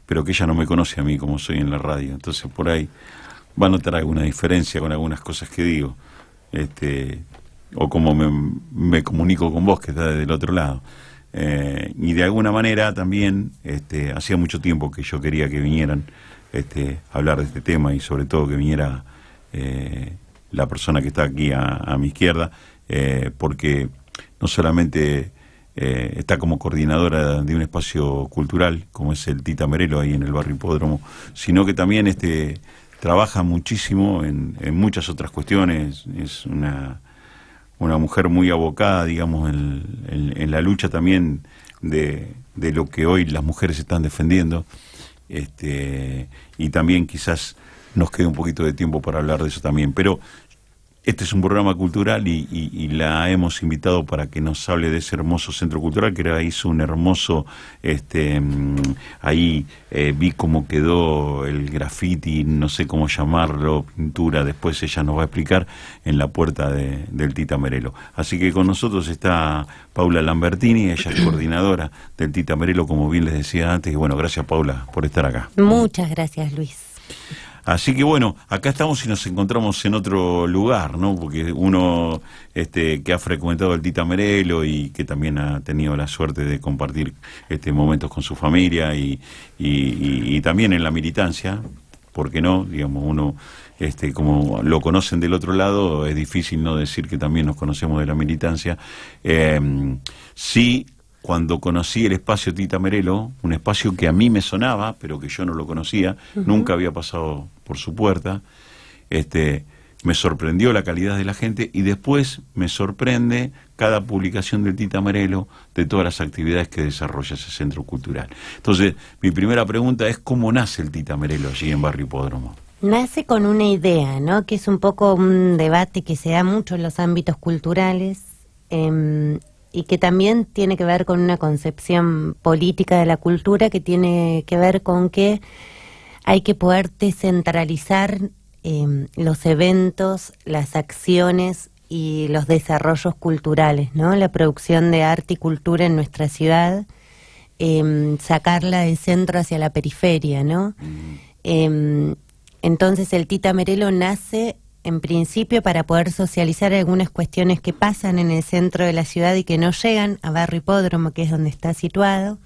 pero que ella no me conoce a mí como soy en la radio. Entonces por ahí va a notar alguna diferencia con algunas cosas que digo, o como me comunico con vos, que está del otro lado. Y de alguna manera también, hacía mucho tiempo que yo quería que vinieran a hablar de este tema, y sobre todo que viniera la persona que está aquí a mi izquierda, porque no solamente está como coordinadora de un espacio cultural como es el Tita Merelo ahí en el barrio Hipódromo, sino que también trabaja muchísimo en muchas otras cuestiones. Es una mujer muy abocada, digamos, en la lucha también de lo que hoy las mujeres están defendiendo, y también quizás nos quede un poquito de tiempo para hablar de eso también, pero este es un programa cultural y la hemos invitado para que nos hable de ese hermoso centro cultural, que hizo un hermoso, ahí vi cómo quedó el graffiti, no sé cómo llamarlo, pintura, después ella nos va a explicar, en la puerta del Tita Merelo. Así que con nosotros está Paula Lambertini, ella es coordinadora del Tita Merelo, como bien les decía antes, y bueno, gracias Paula por estar acá. Muchas gracias, Luis. Así que bueno, acá estamos y nos encontramos en otro lugar, ¿no? Porque uno que ha frecuentado el Tita Merelo y que también ha tenido la suerte de compartir momentos con su familia y también en la militancia, ¿por qué no? Digamos, uno, como lo conocen del otro lado, es difícil no decir que también nos conocemos de la militancia. Sí. Cuando conocí el espacio Tita Merelo, un espacio que a mí me sonaba, pero que yo no lo conocía, nunca había pasado por su puerta, me sorprendió la calidad de la gente, y después me sorprende cada publicación del Tita Merelo, de todas las actividades que desarrolla ese centro cultural. Entonces, mi primera pregunta es, ¿cómo nace el Tita Merelo allí en Barrio Hipódromo? Nace con una idea, ¿no? Que es un poco un debate que se da mucho en los ámbitos culturales, y que también tiene que ver con una concepción política de la cultura, que tiene que ver con que hay que poder descentralizar los eventos, las acciones y los desarrollos culturales, ¿no? La producción de arte y cultura en nuestra ciudad, sacarla del centro hacia la periferia, ¿no? Entonces el Tita Merelo nace en principio para poder socializar algunas cuestiones que pasan en el centro de la ciudad y que no llegan a Barrio Hipódromo, que es donde está situado,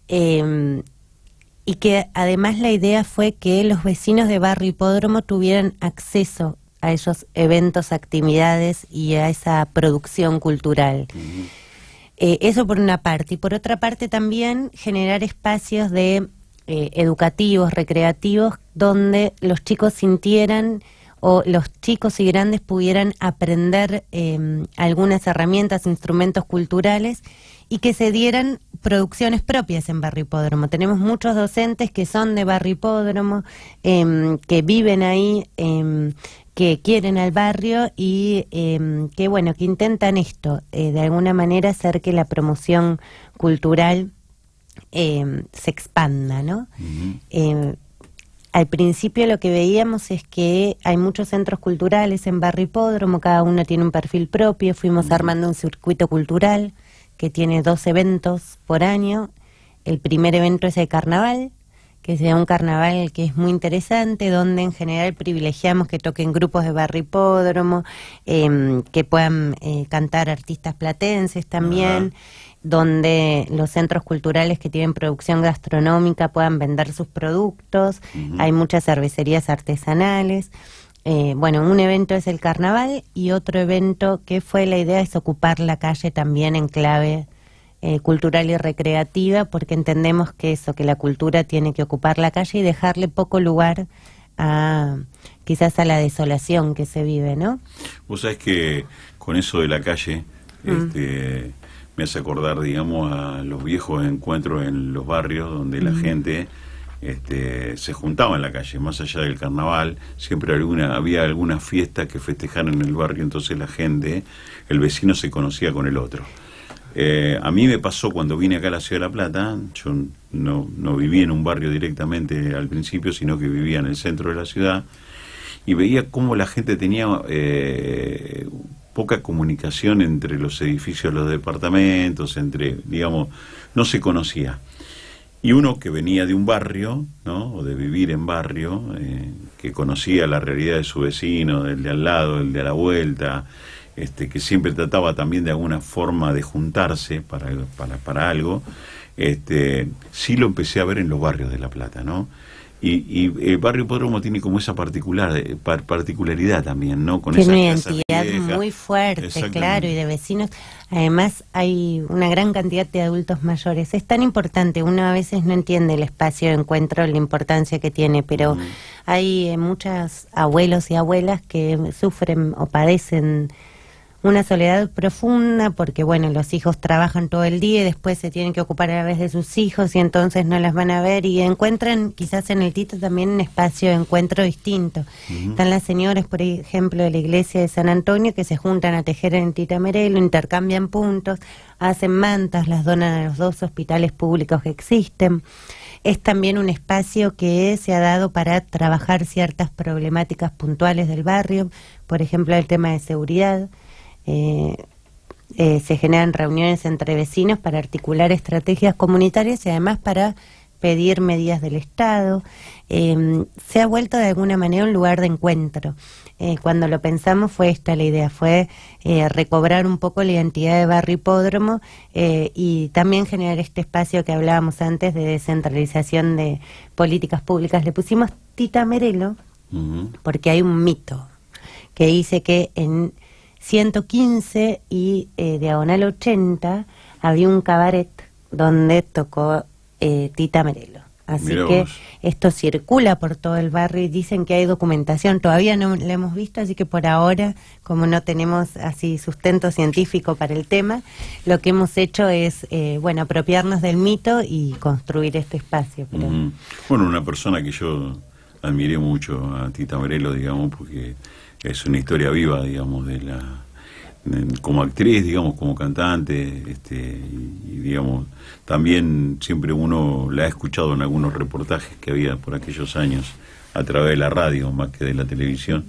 y que además la idea fue que los vecinos de Barrio Hipódromo tuvieran acceso a esos eventos, actividades y a esa producción cultural. Eso por una parte, y por otra parte también generar espacios educativos, recreativos, donde los chicos sintieran, o los chicos y grandes pudieran aprender algunas herramientas, instrumentos culturales, y que se dieran producciones propias en Barrio Hipódromo. Tenemos muchos docentes que son de Barrio Hipódromo, que viven ahí, que quieren al barrio y que bueno, que intentan esto, de alguna manera hacer que la promoción cultural se expanda, ¿no? Al principio lo que veíamos es que hay muchos centros culturales en Barrio Hipódromo, cada uno tiene un perfil propio. Fuimos armando un circuito cultural que tiene 2 eventos por año. El primer evento es el carnaval, que sea un carnaval que es muy interesante, donde en general privilegiamos que toquen grupos de Barrio Hipódromo, que puedan cantar artistas platenses también, donde los centros culturales que tienen producción gastronómica puedan vender sus productos. Hay muchas cervecerías artesanales. Bueno, un evento es el carnaval, y otro evento que fue la idea es ocupar la calle también en clave cultural y recreativa, porque entendemos que que la cultura tiene que ocupar la calle y dejarle poco lugar quizás a la desolación que se vive, ¿no? Vos sabés que con eso de la calle, me hace acordar, digamos, a los viejos encuentros en los barrios donde la gente se juntaba en la calle, más allá del carnaval. Siempre había alguna fiesta que festejar en el barrio, entonces la gente, el vecino se conocía con el otro. A mí me pasó cuando vine acá a la Ciudad de La Plata. Yo no vivía en un barrio directamente al principio, sino que vivía en el centro de la ciudad, y veía cómo la gente tenía poca comunicación entre los edificios de los departamentos, digamos, no se conocía. Y uno que venía de un barrio, ¿no? O de vivir en barrio, que conocía la realidad de su vecino, del de al lado, el de a la vuelta, que siempre trataba también de alguna forma de juntarse para algo, sí lo empecé a ver en los barrios de La Plata, ¿no? Y el barrio Hipódromo tiene como esa particularidad también, ¿no? Con tiene una esas identidad viejas. muy fuerte, claro, y de vecinos. Además hay una gran cantidad de adultos mayores. Es tan importante, uno a veces no entiende el espacio de encuentro, la importancia que tiene, pero hay muchos abuelos y abuelas que sufren o padecen una soledad profunda porque, bueno, los hijos trabajan todo el día y después se tienen que ocupar a la vez de sus hijos y entonces no las van a ver y encuentran quizás en el Tito también un espacio de encuentro distinto. Están las señoras, por ejemplo, de la iglesia de San Antonio que se juntan a tejer en el Tita Merelo, intercambian puntos, hacen mantas, las donan a los 2 hospitales públicos que existen. Es también un espacio que se ha dado para trabajar ciertas problemáticas puntuales del barrio, por ejemplo, el tema de seguridad. Se generan reuniones entre vecinos para articular estrategias comunitarias y además para pedir medidas del Estado. Se ha vuelto de alguna manera un lugar de encuentro. Cuando lo pensamos fue esta la idea, fue recobrar un poco la identidad de Barrio Hipódromo y también generar este espacio que hablábamos antes de descentralización de políticas públicas. Le pusimos Tita Merelo porque hay un mito que dice que en 115 y diagonal 80 había un cabaret donde tocó Tita Merelo. Así Mirá que vos. esto circula por todo el barrio y dicen que hay documentación. Todavía no la hemos visto, así que por ahora, como no tenemos así sustento científico para el tema, lo que hemos hecho es, bueno, apropiarnos del mito y construir este espacio. Pero... Bueno, una persona que yo admiré mucho a Tita Merelo, digamos, porque es una historia viva, digamos, como actriz, digamos, como cantante, y digamos, también siempre uno la ha escuchado en algunos reportajes que había por aquellos años a través de la radio más que de la televisión,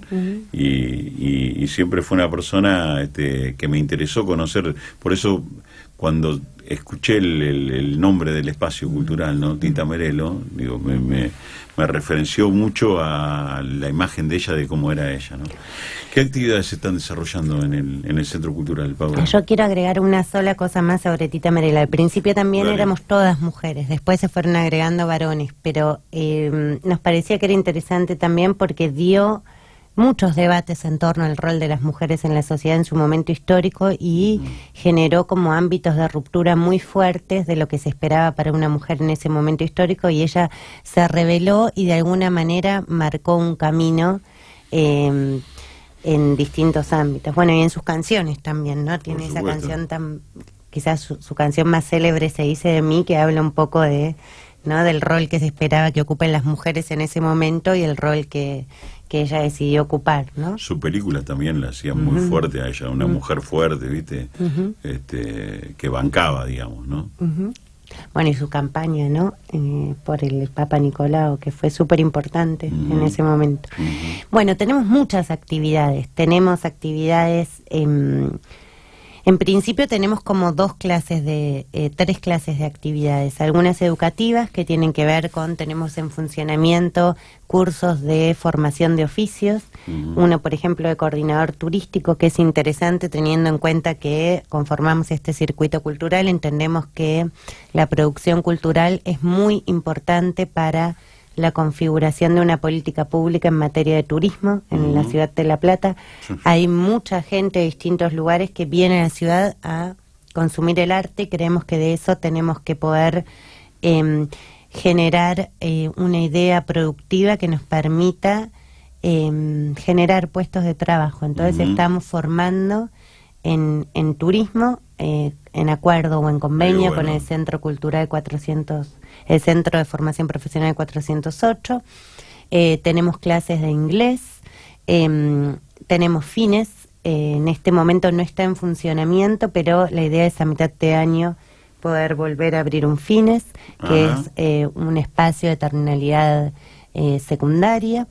y siempre fue una persona que me interesó conocer. Por eso cuando escuché el nombre del espacio cultural, ¿no? Tita Merelo, digo, me referenció mucho a la imagen de ella, de cómo era ella, ¿no? ¿Qué actividades se están desarrollando en el Centro Cultural, Paula? Yo quiero agregar una sola cosa más sobre Tita Merelo. Al principio también éramos todas mujeres, después se fueron agregando varones, pero nos parecía que era interesante también porque dio muchos debates en torno al rol de las mujeres en la sociedad en su momento histórico y generó como ámbitos de ruptura muy fuertes de lo que se esperaba para una mujer en ese momento histórico, y ella se reveló y de alguna manera marcó un camino en distintos ámbitos. Bueno, y en sus canciones también, ¿no? Tiene esa canción tan, quizás su canción más célebre, Se dice de mí, que habla un poco de, ¿no?, del rol que se esperaba que ocupen las mujeres en ese momento y el rol que ella decidió ocupar, ¿no? Su película también la hacía muy fuerte a ella, una mujer fuerte, ¿viste? Que bancaba, digamos, ¿no? Bueno, y su campaña, ¿no? Por el Papa Nicolau, que fue súper importante en ese momento. Bueno, tenemos muchas actividades. Tenemos actividades... En principio tenemos como 3 clases de actividades, algunas educativas que tienen que ver con, tenemos en funcionamiento cursos de formación de oficios, uno por ejemplo de coordinador turístico, que es interesante teniendo en cuenta que conformamos este circuito cultural, entendemos que la producción cultural es muy importante para la configuración de una política pública en materia de turismo en la ciudad de La Plata. Hay mucha gente de distintos lugares que viene a la ciudad a consumir el arte. Creemos que de eso tenemos que poder generar una idea productiva que nos permita generar puestos de trabajo. Entonces estamos formando en turismo, en acuerdo o en convenio con el Centro Cultural 400, el Centro de Formación Profesional 408. Tenemos clases de inglés, tenemos fines. En este momento no está en funcionamiento, pero la idea es a mitad de año poder volver a abrir un fines, que es un espacio de terminalidad secundaria.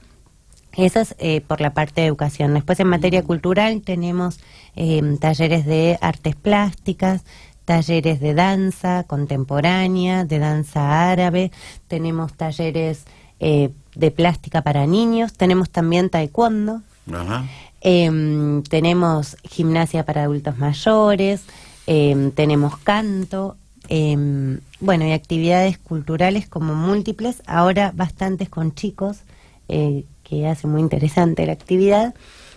Eso es por la parte de educación. Después en materia cultural tenemos talleres de artes plásticas, talleres de danza contemporánea, de danza árabe, tenemos talleres de plástica para niños, tenemos también taekwondo, Ajá. tenemos gimnasia para adultos mayores, tenemos canto, bueno, y actividades culturales como múltiples, ahora bastantes con chicos, que hace muy interesante la actividad,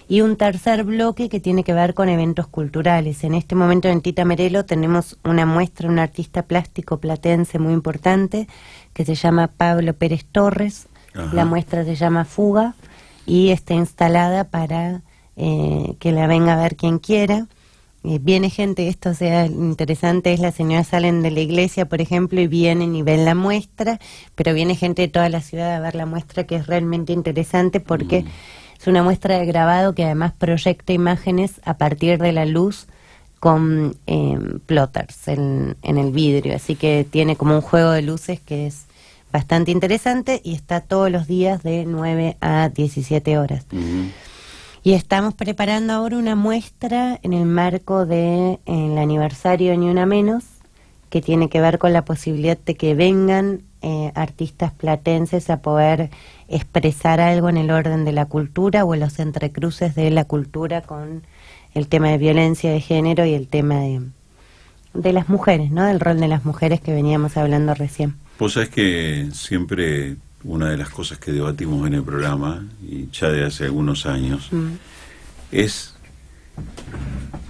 y un tercer bloque que tiene que ver con eventos culturales. En este momento en Tita Merelo tenemos una muestra, un artista plástico platense muy importante, que se llama Pablo Pérez Torres. Ajá. La muestra se llama Fuga, y está instalada para que la venga a ver quien quiera. Viene gente, esto sea interesante, es la señora salen de la iglesia, por ejemplo, y vienen y ven la muestra, pero viene gente de toda la ciudad a ver la muestra, que es realmente interesante porque es una muestra de grabado que además proyecta imágenes a partir de la luz con plotters en el vidrio, así que tiene como un juego de luces que es bastante interesante y está todos los días de 9 a 17 horas. Y estamos preparando ahora una muestra en el marco del aniversario de Ni Una Menos, que tiene que ver con la posibilidad de que vengan artistas platenses a poder expresar algo en el orden de la cultura o en los entrecruces de la cultura con el tema de violencia de género y el tema de las mujeres, ¿no? Del rol de las mujeres que veníamos hablando recién. Vos sabés que siempre una de las cosas que debatimos en el programa, y ya de hace algunos años, es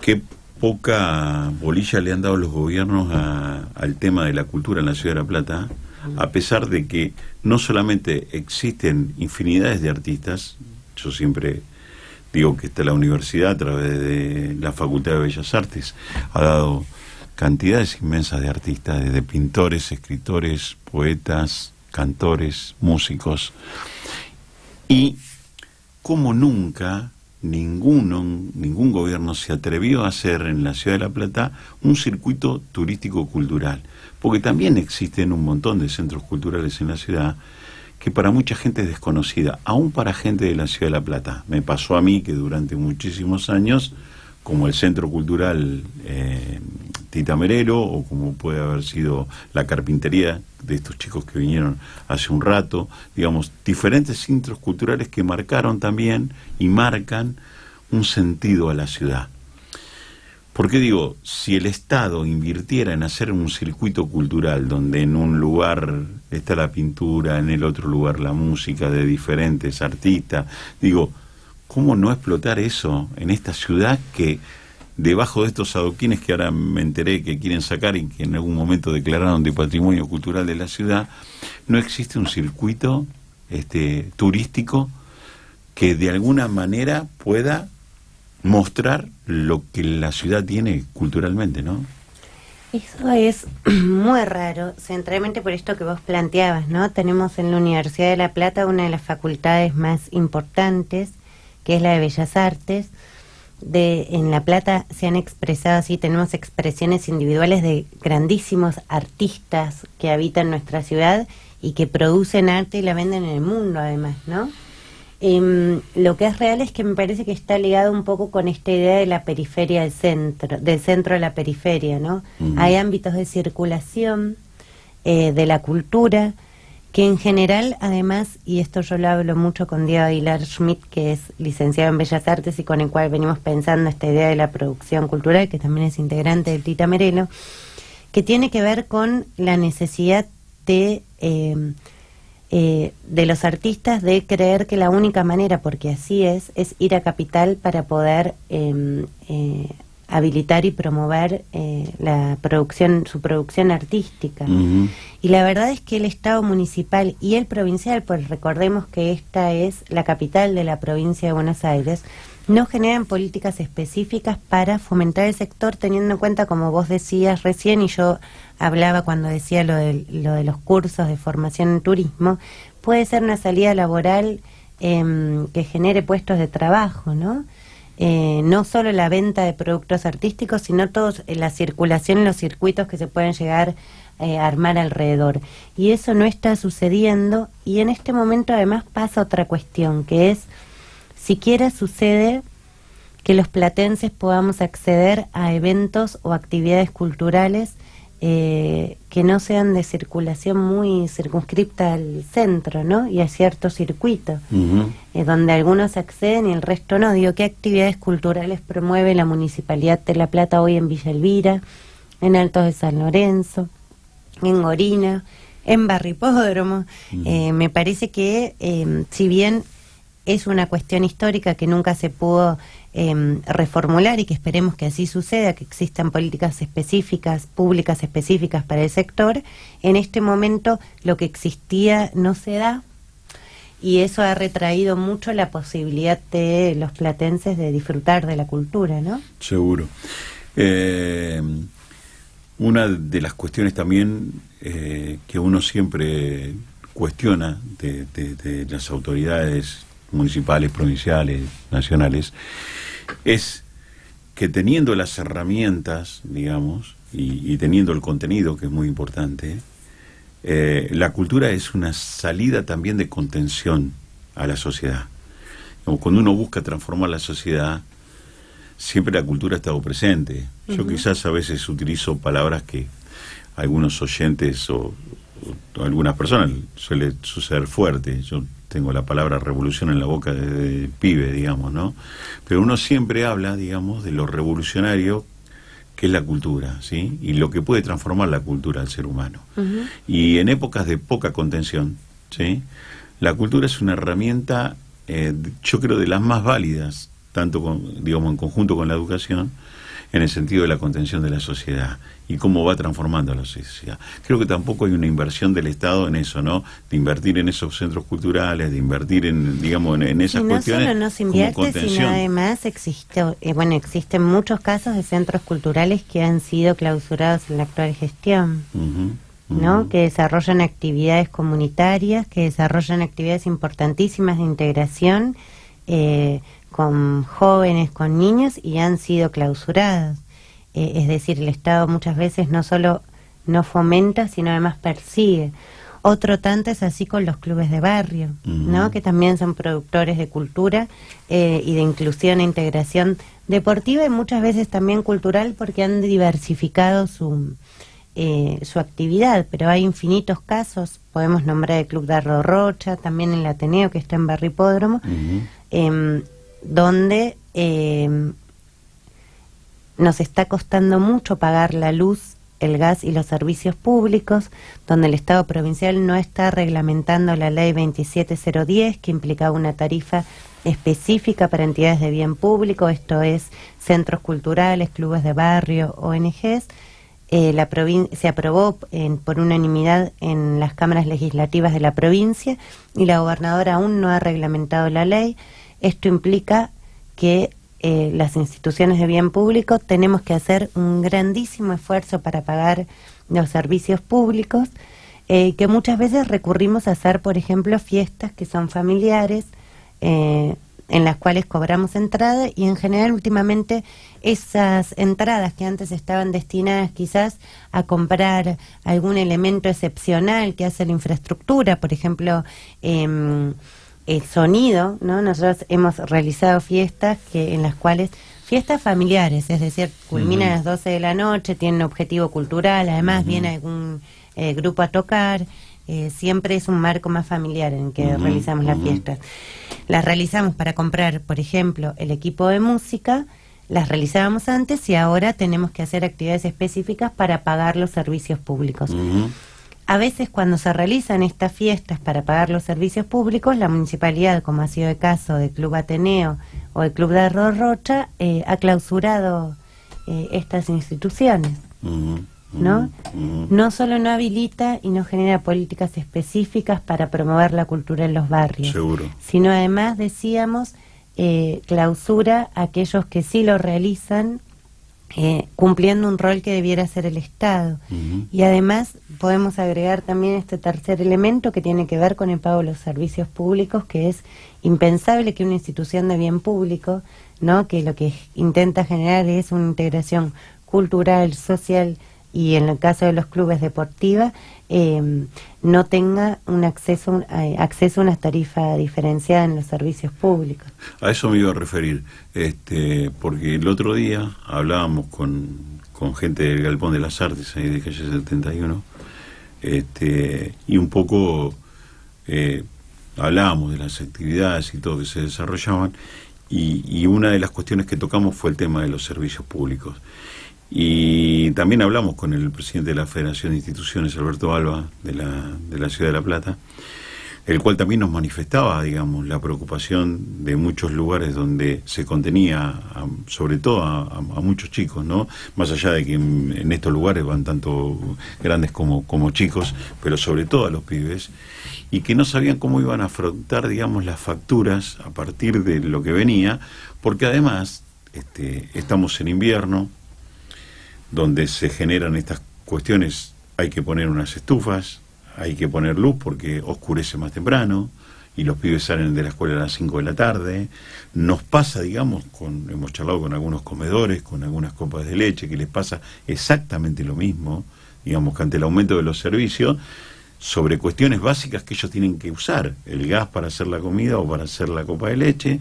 qué poca bolilla le han dado los gobiernos al tema de la cultura en la Ciudad de La Plata, a pesar de que no solamente existen infinidades de artistas. Yo siempre digo que la universidad, a través de la Facultad de Bellas Artes, ha dado cantidades inmensas de artistas, desde pintores, escritores, poetas, cantores, músicos, y como nunca ningún gobierno se atrevió a hacer en la Ciudad de La Plata un circuito turístico cultural, porque también existen un montón de centros culturales en la ciudad que para mucha gente es desconocida, aún para gente de la Ciudad de La Plata. Me pasó a mí que durante muchísimos años, como el Centro Cultural Tita Merelo, o como puede haber sido la carpintería de estos chicos que vinieron hace un rato, digamos, diferentes centros culturales que marcaron también y marcan un sentido a la ciudad. Porque digo, si el Estado invirtiera en hacer un circuito cultural donde en un lugar está la pintura, en el otro lugar la música de diferentes artistas, digo, ¿cómo no explotar eso en esta ciudad que debajo de estos adoquines que ahora me enteré que quieren sacar y que en algún momento declararon de patrimonio cultural de la ciudad, no existe un circuito turístico que de alguna manera pueda mostrar lo que la ciudad tiene culturalmente, ¿no? Eso es muy raro, centralmente por esto que vos planteabas, ¿no? Tenemos en la Universidad de La Plata una de las facultades más importantes, que es la de Bellas Artes. En La Plata se han expresado así, tenemos expresiones individuales de grandísimos artistas que habitan nuestra ciudad y que producen arte y la venden en el mundo además, ¿no? Lo que es real es que me parece que está ligado un poco con esta idea de la periferia del centro a la periferia, ¿no? Hay ámbitos de circulación de la cultura que en general, además, y esto yo lo hablo mucho con Diego Aguilar Schmidt, que es licenciado en Bellas Artes y con el cual venimos pensando esta idea de la producción cultural, que también es integrante del Tita Merelo, que tiene que ver con la necesidad de los artistas de creer que la única manera, porque así es ir a Capital para poder habilitar y promover su producción artística. Y la verdad es que el Estado municipal y el provincial, pues recordemos que esta es la capital de la provincia de Buenos Aires, no generan políticas específicas para fomentar el sector, teniendo en cuenta, como vos decías recién, y yo hablaba cuando decía lo de los cursos de formación en turismo, puede ser una salida laboral que genere puestos de trabajo, ¿no? No solo la venta de productos artísticos, sino toda la circulación en los circuitos que se pueden llegar a armar alrededor. Y eso no está sucediendo, y en este momento además pasa otra cuestión, que es, siquiera sucede que los platenses podamos acceder a eventos o actividades culturales que no sean de circulación muy circunscripta al centro, ¿no? Y a cierto circuito, donde algunos acceden y el resto no. Digo, ¿qué actividades culturales promueve la Municipalidad de La Plata hoy en Villa Elvira, en Altos de San Lorenzo, en Gorina, en Barripódromo? Me parece que, si bien es una cuestión histórica que nunca se pudo reformular y que esperemos que así suceda, que existan políticas específicas, públicas específicas para el sector, en este momento lo que existía no se da y eso ha retraído mucho la posibilidad de los platenses de disfrutar de la cultura, ¿no? Seguro. Una de las cuestiones también que uno siempre cuestiona de las autoridades municipales, provinciales, nacionales, es que teniendo las herramientas, digamos, y teniendo el contenido, que es muy importante, la cultura es una salida también de contención a la sociedad. Como cuando uno busca transformar la sociedad, siempre la cultura ha estado presente. Yo quizás a veces utilizo palabras que algunos oyentes o algunas personas suele suceder fuerte. Yo tengo la palabra revolución en la boca desde pibe, digamos, ¿no? Pero uno siempre habla, digamos, de lo revolucionario que es la cultura, ¿sí? Y lo que puede transformar la cultura al ser humano. Y en épocas de poca contención, ¿sí? La cultura es una herramienta, yo creo, de las más válidas, tanto digamos, en conjunto con la educación, en el sentido de la contención de la sociedad y cómo va transformando a la sociedad. Creo que tampoco hay una inversión del Estado en eso, ¿no? De invertir en esos centros culturales, de invertir en, digamos, en esas cuestiones. No solo no se invierte, sino además existen muchos casos de centros culturales que han sido clausurados en la actual gestión, ¿no? Que desarrollan actividades comunitarias, que desarrollan actividades importantísimas de integración, con jóvenes, con niños, y han sido clausurados. Es decir, el Estado muchas veces no solo no fomenta, sino además persigue. Otro tanto es así con los clubes de barrio, ¿no? Que también son productores de cultura y de inclusión e integración deportiva y muchas veces también cultural, porque han diversificado su actividad, pero hay infinitos casos. Podemos nombrar el Club de Arro Rocha, también el Ateneo, que está en Barripódromo, donde nos está costando mucho pagar la luz, el gas y los servicios públicos, donde el Estado provincial no está reglamentando la ley 27010, que implicaba una tarifa específica para entidades de bien público, esto es centros culturales, clubes de barrio, ONGs. Se aprobó por unanimidad en las cámaras legislativas de la provincia y la gobernadora aún no ha reglamentado la ley. Esto implica que las instituciones de bien público tenemos que hacer un grandísimo esfuerzo para pagar los servicios públicos, que muchas veces recurrimos a hacer, por ejemplo, fiestas que son familiares, en las cuales cobramos entrada, y en general últimamente esas entradas que antes estaban destinadas quizás a comprar algún elemento excepcional que hace la infraestructura, por ejemplo, el sonido, ¿no? Nosotros hemos realizado fiestas en las cuales, fiestas familiares, es decir, culminan a las 12 de la noche, tienen un objetivo cultural, además viene algún grupo a tocar, siempre es un marco más familiar en que realizamos las fiestas. Las realizamos para comprar, por ejemplo, el equipo de música, las realizábamos antes y ahora tenemos que hacer actividades específicas para pagar los servicios públicos. A veces cuando se realizan estas fiestas para pagar los servicios públicos, la municipalidad, como ha sido el caso del Club Ateneo o el Club de Arro Rocha, ha clausurado estas instituciones, ¿no? No solo no habilita y no genera políticas específicas para promover la cultura en los barrios, seguro, sino además, decíamos, clausura a aquellos que sí lo realizan, cumpliendo un rol que debiera ser el Estado. Y además podemos agregar también este tercer elemento que tiene que ver con el pago de los servicios públicos, que es impensable que una institución de bien público, ¿no?, que lo que intenta generar es una integración cultural, social, y en el caso de los clubes deportivos no tenga un acceso a una tarifa diferenciada en los servicios públicos. A eso me iba a referir, porque el otro día hablábamos con gente del Galpón de las Artes, ahí de calle 71, y un poco hablábamos de las actividades y todo que se desarrollaban, y una de las cuestiones que tocamos fue el tema de los servicios públicos. Y también hablamos con el presidente de la Federación de Instituciones, Alberto Alba, de la Ciudad de La Plata, el cual también nos manifestaba, digamos, la preocupación de muchos lugares donde se contenía, sobre todo a muchos chicos, ¿no? Más allá de que en estos lugares van tanto grandes como chicos, pero sobre todo a los pibes, y que no sabían cómo iban a afrontar, digamos, las facturas a partir de lo que venía, porque además estamos en invierno, donde se generan estas cuestiones. Hay que poner unas estufas, hay que poner luz porque oscurece más temprano y los pibes salen de la escuela a las 5 de la tarde. Nos pasa, digamos, hemos charlado con algunos comedores, con algunas copas de leche, que les pasa exactamente lo mismo, digamos, que ante el aumento de los servicios, sobre cuestiones básicas que ellos tienen que usar, el gas para hacer la comida o para hacer la copa de leche,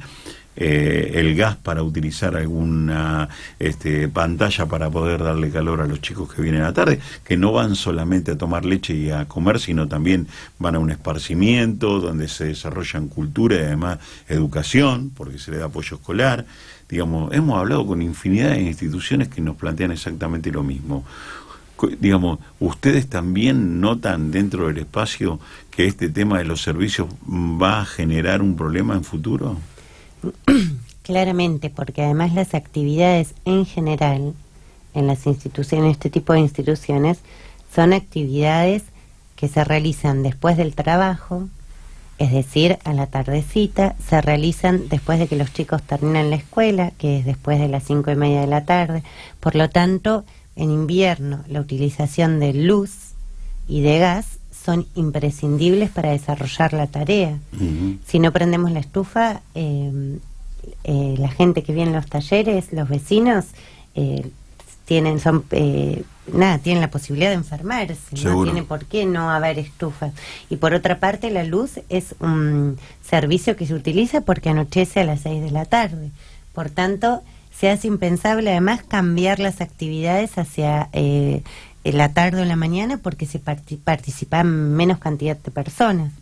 el gas para utilizar alguna pantalla para poder darle calor a los chicos que vienen a la tarde, que no van solamente a tomar leche y a comer, sino también van a un esparcimiento donde se desarrollan cultura y además educación, porque se le da apoyo escolar. Digamos, hemos hablado con infinidad de instituciones que nos plantean exactamente lo mismo. Digamos, ¿ustedes también notan dentro del espacio que este tema de los servicios va a generar un problema en futuro? Claramente, porque además las actividades en general en las instituciones, este tipo de instituciones, son actividades que se realizan después del trabajo, es decir, a la tardecita, se realizan después de que los chicos terminan la escuela, que es después de las 5:30 de la tarde. Por lo tanto, en invierno la utilización de luz y de gas son imprescindibles para desarrollar la tarea. Si no prendemos la estufa, la gente que viene a los talleres, los vecinos, tienen la posibilidad de enfermarse. Seguro. No tiene por qué no haber estufas. Y por otra parte, la luz es un servicio que se utiliza porque anochece a las 6 de la tarde. Por tanto, se hace impensable además cambiar las actividades hacia la tarde o la mañana porque se participa menos cantidad de personas.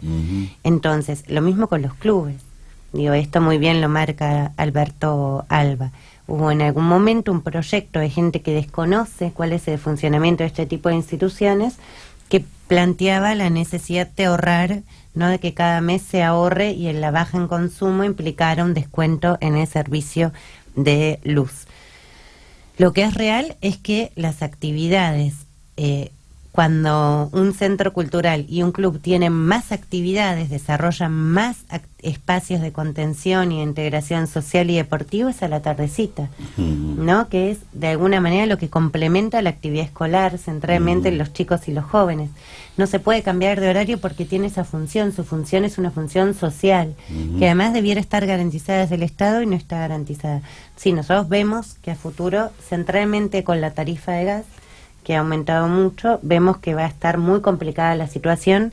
Entonces, lo mismo con los clubes. Digo, esto muy bien lo marca Alberto Alba. Hubo en algún momento un proyecto de gente que desconoce cuál es el funcionamiento de este tipo de instituciones, que planteaba la necesidad de ahorrar, no de que cada mes se ahorre y en la baja en consumo implicara un descuento en el servicio de luz. Lo que es real es que las actividades, cuando un centro cultural y un club tienen más actividades, desarrollan más espacios de contención y integración social y deportiva, es a la tardecita, ¿no? Que es de alguna manera lo que complementa la actividad escolar, centralmente en los chicos y los jóvenes. No se puede cambiar de horario porque tiene esa función. Su función es una función social, que además debiera estar garantizada desde el Estado y no está garantizada. Sí, nosotros vemos que a futuro, centralmente con la tarifa de gas, que ha aumentado mucho, vemos que va a estar muy complicada la situación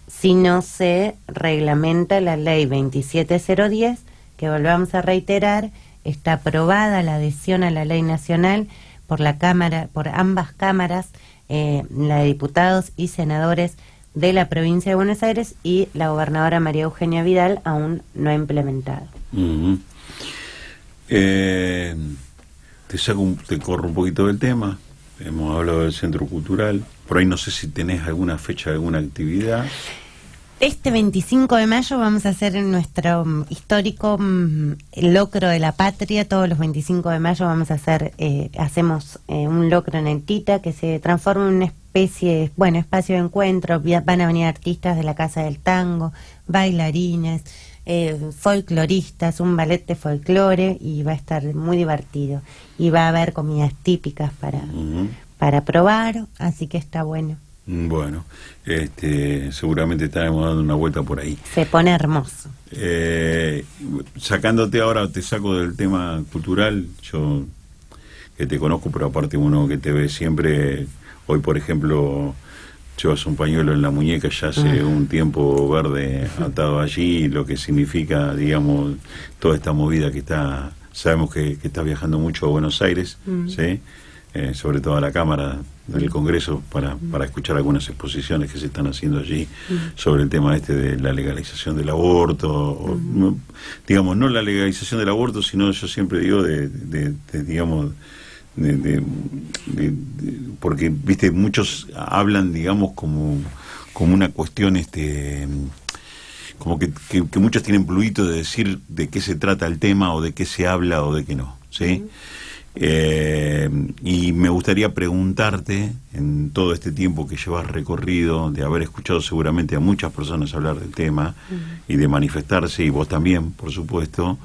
si no se reglamenta la ley 27010, que volvamos a reiterar, está aprobada la adhesión a la ley nacional por la Cámara, por ambas cámaras, la de diputados y senadores de la provincia de Buenos Aires, y la gobernadora María Eugenia Vidal aún no ha implementado. Te corro un poquito del tema. Hemos hablado del centro cultural. Por ahí no sé si tenés alguna fecha, alguna actividad. Este 25 de mayo vamos a hacer nuestro histórico locro de la patria. Todos los 25 de mayo vamos a hacer, hacemos un locro en el Tita, que se transforma en una especie, espacio de encuentro. Van a venir artistas de la Casa del Tango, bailarines, folcloristas, un ballet de folclore, y va a estar muy divertido. Y va a haber comidas típicas para probar, así que está bueno. Bueno, seguramente estaremos dando una vuelta por ahí. Se pone hermoso. Sacándote ahora, te saco del tema cultural, yo que te conozco, pero aparte uno que te ve siempre, Hoy, por ejemplo, llevas un pañuelo en la muñeca ya hace un tiempo verde atado allí, lo que significa, digamos, toda esta movida que está, sabemos que está viajando mucho a Buenos Aires, ¿sí? Sobre todo a la Cámara del Congreso para escuchar algunas exposiciones que se están haciendo allí sobre el tema este de la legalización del aborto, o, no, digamos, no la legalización del aborto, sino yo siempre digo digamos, porque, viste, muchos hablan, digamos, como una cuestión, como que muchos tienen fluido de decir de qué se trata el tema, o de qué se habla, o de qué no, ¿sí? Y me gustaría preguntarte, en todo este tiempo que llevas recorrido, de haber escuchado seguramente a muchas personas hablar del tema y de manifestarse, y vos también, por supuesto,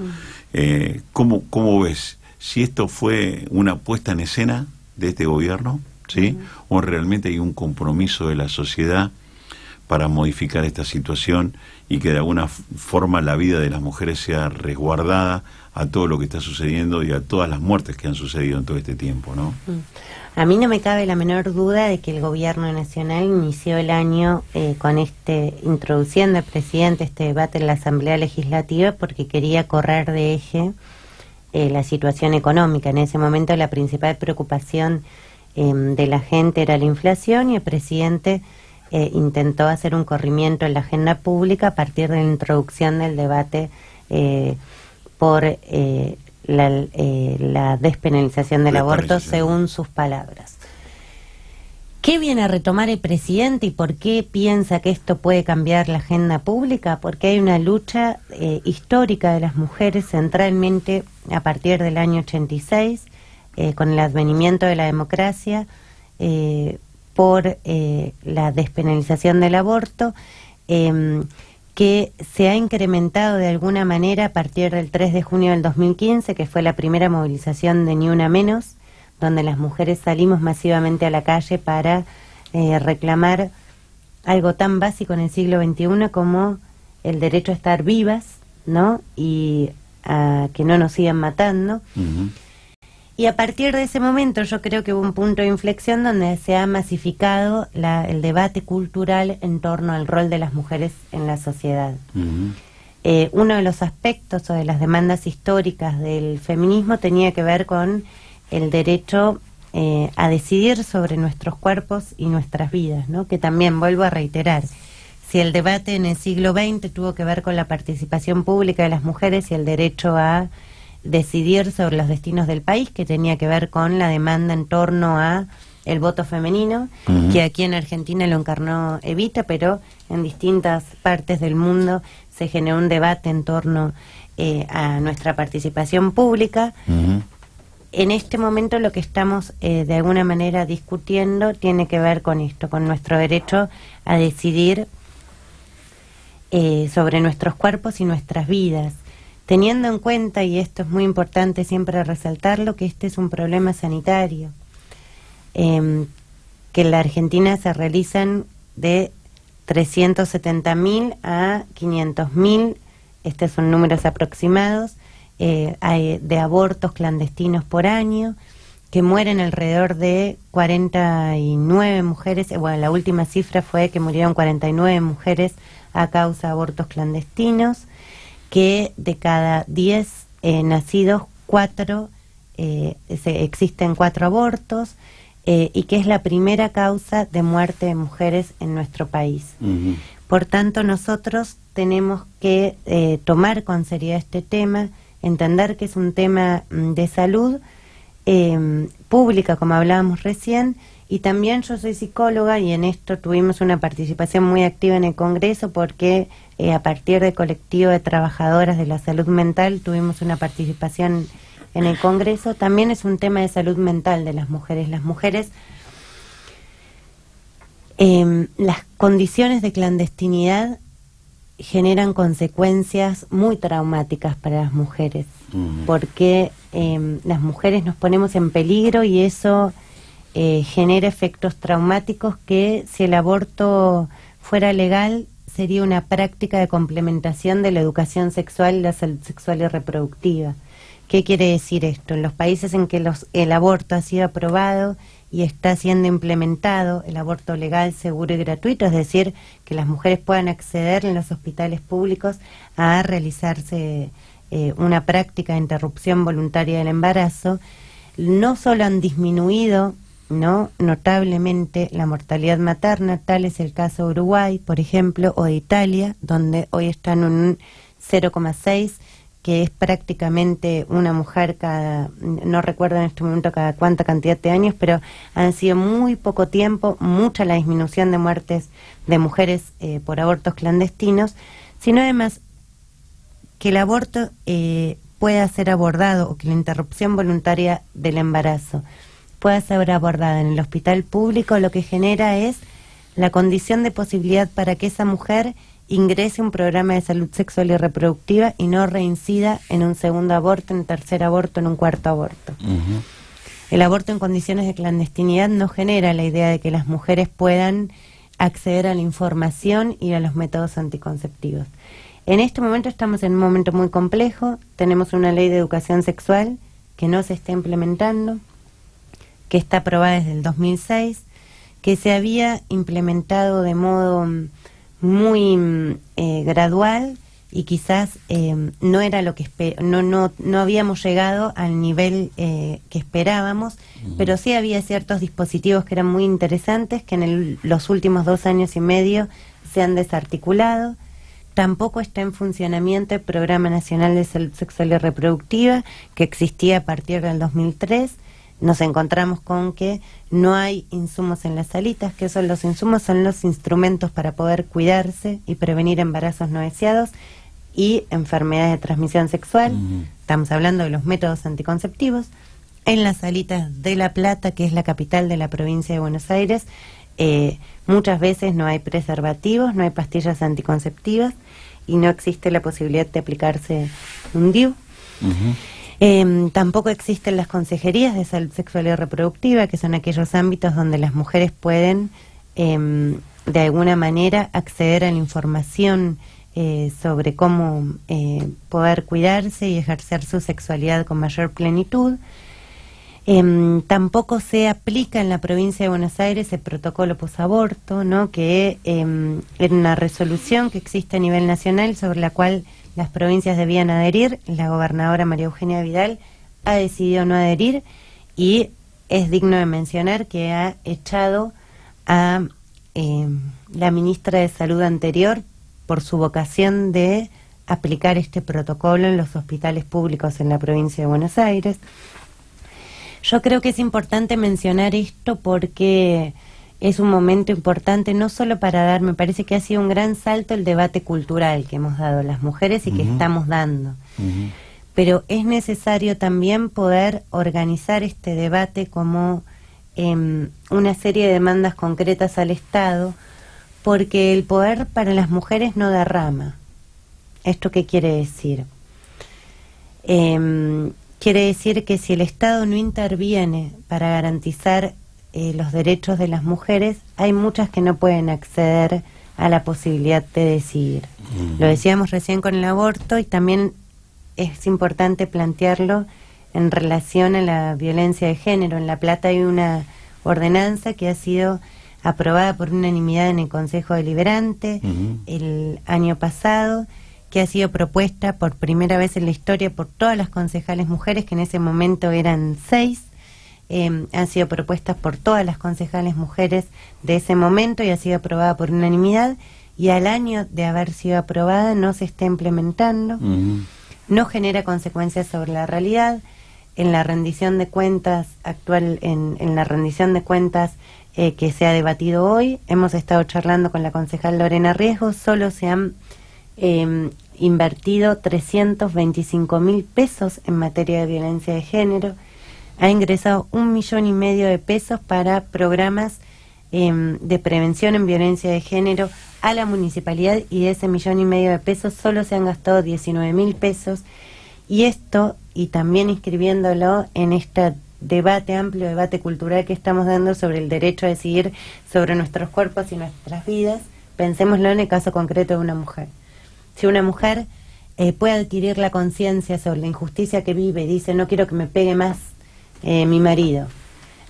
¿cómo ves? Si esto fue una puesta en escena de este gobierno, ¿sí? O realmente hay un compromiso de la sociedad para modificar esta situación y que de alguna forma la vida de las mujeres sea resguardada a todo lo que está sucediendo y a todas las muertes que han sucedido en todo este tiempo, ¿no? A mí no me cabe la menor duda de que el gobierno nacional inició el año con introduciendo el presidente este debate en la Asamblea Legislativa porque quería correr de eje la situación económica. En ese momento la principal preocupación de la gente era la inflación, y el presidente intentó hacer un corrimiento en la agenda pública a partir de la introducción del debate por la despenalización del aborto, según sus palabras. ¿Qué viene a retomar el presidente y por qué piensa que esto puede cambiar la agenda pública? Porque hay una lucha histórica de las mujeres, centralmente a partir del año 86, con el advenimiento de la democracia, por la despenalización del aborto, que se ha incrementado de alguna manera a partir del 3 de junio del 2015, que fue la primera movilización de Ni Una Menos, donde las mujeres salimos masivamente a la calle para reclamar algo tan básico en el siglo XXI como el derecho a estar vivas, ¿no? Y a que no nos sigan matando. Y a partir de ese momento yo creo que hubo un punto de inflexión donde se ha masificado el debate cultural en torno al rol de las mujeres en la sociedad. Uno de los aspectos o de las demandas históricas del feminismo tenía que ver con el derecho a decidir sobre nuestros cuerpos y nuestras vidas, ¿no? Que también, vuelvo a reiterar, si el debate en el siglo XX tuvo que ver con la participación pública de las mujeres y el derecho a decidir sobre los destinos del país, que tenía que ver con la demanda en torno a el voto femenino, que aquí en Argentina lo encarnó Evita, pero en distintas partes del mundo se generó un debate en torno a nuestra participación pública. En este momento lo que estamos de alguna manera discutiendo tiene que ver con esto, con nuestro derecho a decidir sobre nuestros cuerpos y nuestras vidas, teniendo en cuenta, y esto es muy importante siempre resaltarlo, que este es un problema sanitario, que en la Argentina se realizan de 370.000 a 500.000, estos son números aproximados, de abortos clandestinos por año, que mueren alrededor de 49 mujeres, bueno, la última cifra fue que murieron 49 mujeres a causa de abortos clandestinos, que de cada 10 nacidos, 4 existen 4 abortos, y que es la primera causa de muerte de mujeres en nuestro país. Por tanto, nosotros tenemos que tomar con seriedad este tema, entender que es un tema de salud pública, como hablábamos recién, y también yo soy psicóloga y en esto tuvimos una participación muy activa en el Congreso porque a partir del colectivo de trabajadoras de la salud mental tuvimos una participación en el Congreso. También es un tema de salud mental de las mujeres. Las mujeres, las condiciones de clandestinidad generan consecuencias muy traumáticas para las mujeres, porque las mujeres nos ponemos en peligro y eso genera efectos traumáticos que, si el aborto fuera legal, sería una práctica de complementación de la educación sexual y la salud sexual y reproductiva. ¿Qué quiere decir esto? En los países en que el aborto ha sido aprobado y está siendo implementado el aborto legal, seguro y gratuito, es decir, que las mujeres puedan acceder en los hospitales públicos a realizarse una práctica de interrupción voluntaria del embarazo, no solo han disminuido notablemente la mortalidad materna, tal es el caso de Uruguay, por ejemplo, o de Italia, donde hoy están en un 0,6, que es prácticamente una mujer cada, no recuerdo en este momento cada cuánta cantidad de años, pero han sido muy poco tiempo, mucha la disminución de muertes de mujeres por abortos clandestinos, sino además que el aborto pueda ser abordado, o que la interrupción voluntaria del embarazo pueda ser abordada en el hospital público, lo que genera es la condición de posibilidad para que esa mujer ingrese un programa de salud sexual y reproductiva y no reincida en un segundo aborto, en un tercer aborto, en un cuarto aborto. El aborto en condiciones de clandestinidad no genera la idea de que las mujeres puedan acceder a la información y a los métodos anticonceptivos. En este momento estamos en un momento muy complejo, tenemos una ley de educación sexual que no se está implementando, que está aprobada desde el 2006, que se había implementado de modo muy gradual y quizás no era lo que no habíamos llegado al nivel que esperábamos, pero sí había ciertos dispositivos que eran muy interesantes que en los últimos 2 años y medio se han desarticulado. Tampoco está en funcionamiento el Programa Nacional de Salud Sexual y Reproductiva, que existía a partir del 2003. Nos encontramos con que no hay insumos en las salitas, que son los insumos, son los instrumentos para poder cuidarse y prevenir embarazos no deseados y enfermedades de transmisión sexual. Estamos hablando de los métodos anticonceptivos. En las salitas de La Plata, que es la capital de la provincia de Buenos Aires, muchas veces no hay preservativos, no hay pastillas anticonceptivas y no existe la posibilidad de aplicarse un DIU. Tampoco existen las consejerías de salud sexual y reproductiva, que son aquellos ámbitos donde las mujeres pueden de alguna manera acceder a la información sobre cómo poder cuidarse y ejercer su sexualidad con mayor plenitud. Tampoco se aplica en la provincia de Buenos Aires el protocolo posaborto, ¿no? Que era una resolución que existe a nivel nacional sobre la cual las provincias debían adherir. La gobernadora María Eugenia Vidal ha decidido no adherir y es digno de mencionar que ha echado a la ministra de Salud anterior por su vocación de aplicar este protocolo en los hospitales públicos en la provincia de Buenos Aires. Yo creo que es importante mencionar esto porque es un momento importante no solo para dar, me parece que ha sido un gran salto el debate cultural que hemos dado las mujeres y que estamos dando. Pero es necesario también poder organizar este debate como una serie de demandas concretas al Estado, porque el poder para las mujeres no derrama. ¿Esto qué quiere decir? Quiere decir que si el Estado no interviene para garantizar los derechos de las mujeres, hay muchas que no pueden acceder a la posibilidad de decidir. Lo decíamos recién con el aborto y también es importante plantearlo en relación a la violencia de género. En La Plata hay una ordenanza que ha sido aprobada por unanimidad en el Consejo Deliberante el año pasado, que ha sido propuesta por primera vez en la historia por todas las concejales mujeres, que en ese momento eran 6, han sido propuestas por todas las concejales mujeres de ese momento y ha sido aprobada por unanimidad, y al año de haber sido aprobada no se está implementando, no genera consecuencias sobre la realidad. En la rendición de cuentas actual, en la rendición de cuentas que se ha debatido hoy, hemos estado charlando con la concejal Lorena Riesgo, solo se han invertido 325.000 pesos en materia de violencia de género, ha ingresado 1,5 millones de pesos para programas de prevención en violencia de género a la municipalidad, y de ese 1,5 millones de pesos solo se han gastado 19.000 pesos, y esto, y también inscribiéndolo en este debate, amplio debate cultural que estamos dando sobre el derecho a decidir sobre nuestros cuerpos y nuestras vidas, pensémoslo en el caso concreto de una mujer. Si una mujer puede adquirir la conciencia sobre la injusticia que vive y dice no quiero que me pegue más mi marido,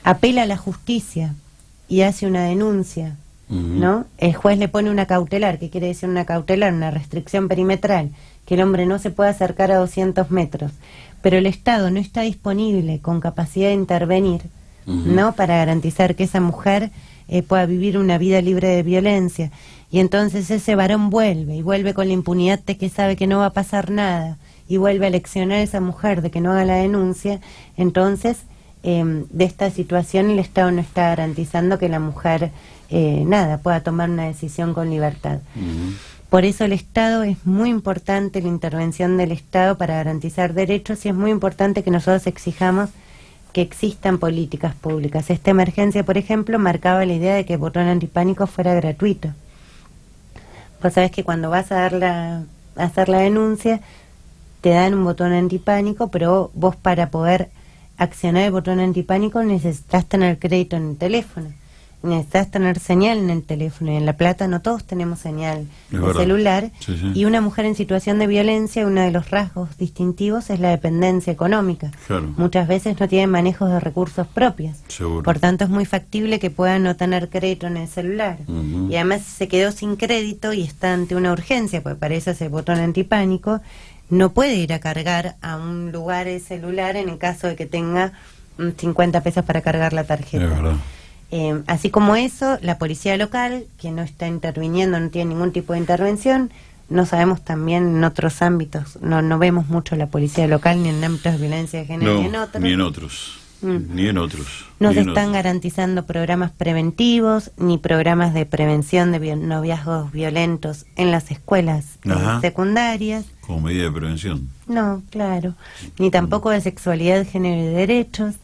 apela a la justicia y hace una denuncia, ¿no? El juez le pone una cautelar. ¿Qué quiere decir una cautelar? Una restricción perimetral, que el hombre no se puede acercar a 200 metros, pero el Estado no está disponible con capacidad de intervenir, ¿no? Para garantizar que esa mujer pueda vivir una vida libre de violencia. Y entonces ese varón vuelve, y vuelve con la impunidad de que sabe que no va a pasar nada, y vuelve a leccionar a esa mujer de que no haga la denuncia. Entonces, de esta situación el Estado no está garantizando que la mujer, pueda tomar una decisión con libertad. Por eso el Estado, es muy importante la intervención del Estado para garantizar derechos, y es muy importante que nosotros exijamos que existan políticas públicas. Esta emergencia, por ejemplo, marcaba la idea de que el botón antipánico fuera gratuito. Vos sabés que cuando vas a hacer la denuncia, te dan un botón antipánico, pero vos para poder accionar el botón antipánico necesitas tener crédito en el teléfono, necesitas tener señal en el teléfono, y en La Plata no todos tenemos señal de celular. Y una mujer en situación de violencia, uno de los rasgos distintivos es la dependencia económica. Muchas veces no tienen manejos de recursos propios, por tanto es muy factible que puedan no tener crédito en el celular, y además se quedó sin crédito y está ante una urgencia, porque para eso es el botón antipánico. No puede ir a cargar a un lugar el celular en el caso de que tenga 50 pesos para cargar la tarjeta. Así como eso, la policía local, que no está interviniendo, no tiene ningún tipo de intervención. No sabemos también en otros ámbitos, no vemos mucho la policía local, ni en ámbitos de violencia de género, ni en otros. Ni en otros. No se están garantizando programas preventivos, ni programas de prevención de noviazgos violentos en las escuelas secundarias. Como medida de prevención. No, claro. Ni tampoco de sexualidad, género y derechos.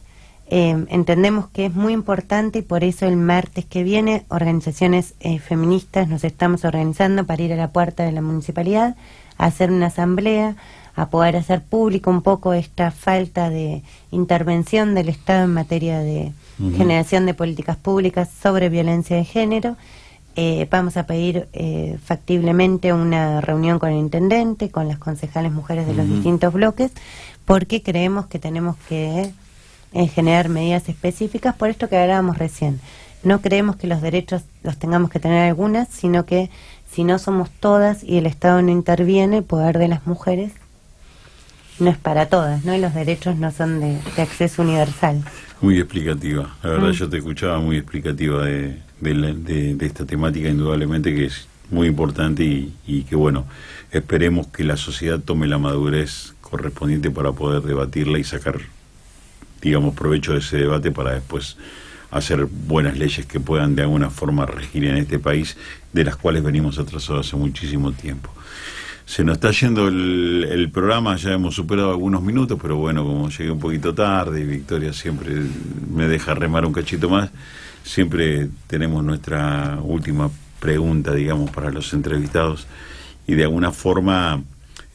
Entendemos que es muy importante, y por eso el martes que viene organizaciones feministas nos estamos organizando para ir a la puerta de la municipalidad a hacer una asamblea, a poder hacer público un poco esta falta de intervención del Estado en materia de generación de políticas públicas sobre violencia de género. Vamos a pedir factiblemente una reunión con el intendente, con las concejales mujeres de los distintos bloques, porque creemos que tenemos que generar medidas específicas por esto que hablábamos recién. No creemos que los derechos los tengamos que tener algunas, sino que si no somos todas y el Estado no interviene, el poder de las mujeres no es para todas, ¿no? Y los derechos no son de acceso universal. Muy explicativa, la verdad yo te escuchaba muy explicativa de esta temática, indudablemente que es muy importante, y que bueno, esperemos que la sociedad tome la madurez correspondiente para poder debatirla y sacar, digamos, provecho de ese debate para después hacer buenas leyes que puedan de alguna forma regir en este país, de las cuales venimos atrasados hace muchísimo tiempo. Se nos está yendo el programa, ya hemos superado algunos minutos, pero bueno, como llegué un poquito tarde y Victoria siempre me deja remar un cachito más, siempre tenemos nuestra última pregunta, digamos, para los entrevistados, y de alguna forma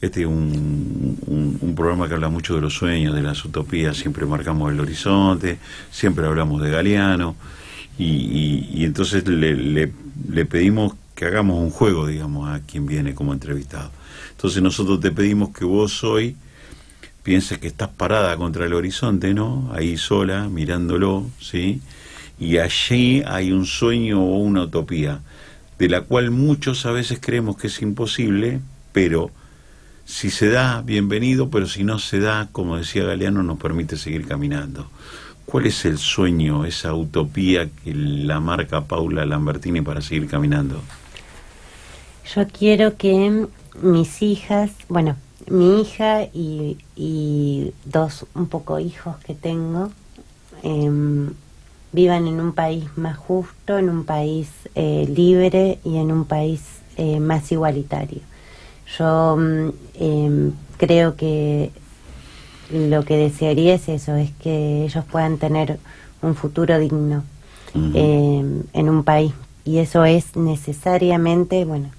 este es un programa que habla mucho de los sueños, de las utopías, siempre marcamos el horizonte, siempre hablamos de Galeano, y entonces le pedimos que hagamos un juego, digamos, a quien viene como entrevistado. Entonces nosotros te pedimos que vos hoy pienses que estás parada contra el horizonte, ¿no? Ahí sola, mirándolo, ¿sí? Y allí hay un sueño o una utopía, de la cual muchos a veces creemos que es imposible, pero si se da, bienvenido, pero si no se da, como decía Galeano, nos permite seguir caminando. ¿Cuál es el sueño, esa utopía que la marca Paula Lambertini para seguir caminando? Yo quiero que mis hijas, bueno, mi hija y dos un poco hijos que tengo, vivan en un país más justo, en un país libre y en un país más igualitario. Yo creo que lo que desearía es eso, es que ellos puedan tener un futuro digno en un país, y eso es necesariamente, bueno,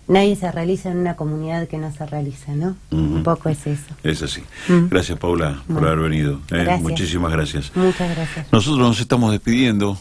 nadie se realiza en una comunidad que no se realiza, ¿no? Un poco es eso. Es así. Gracias, Paula, por haber venido. Gracias. Muchísimas gracias. Muchas gracias. Nosotros nos estamos despidiendo.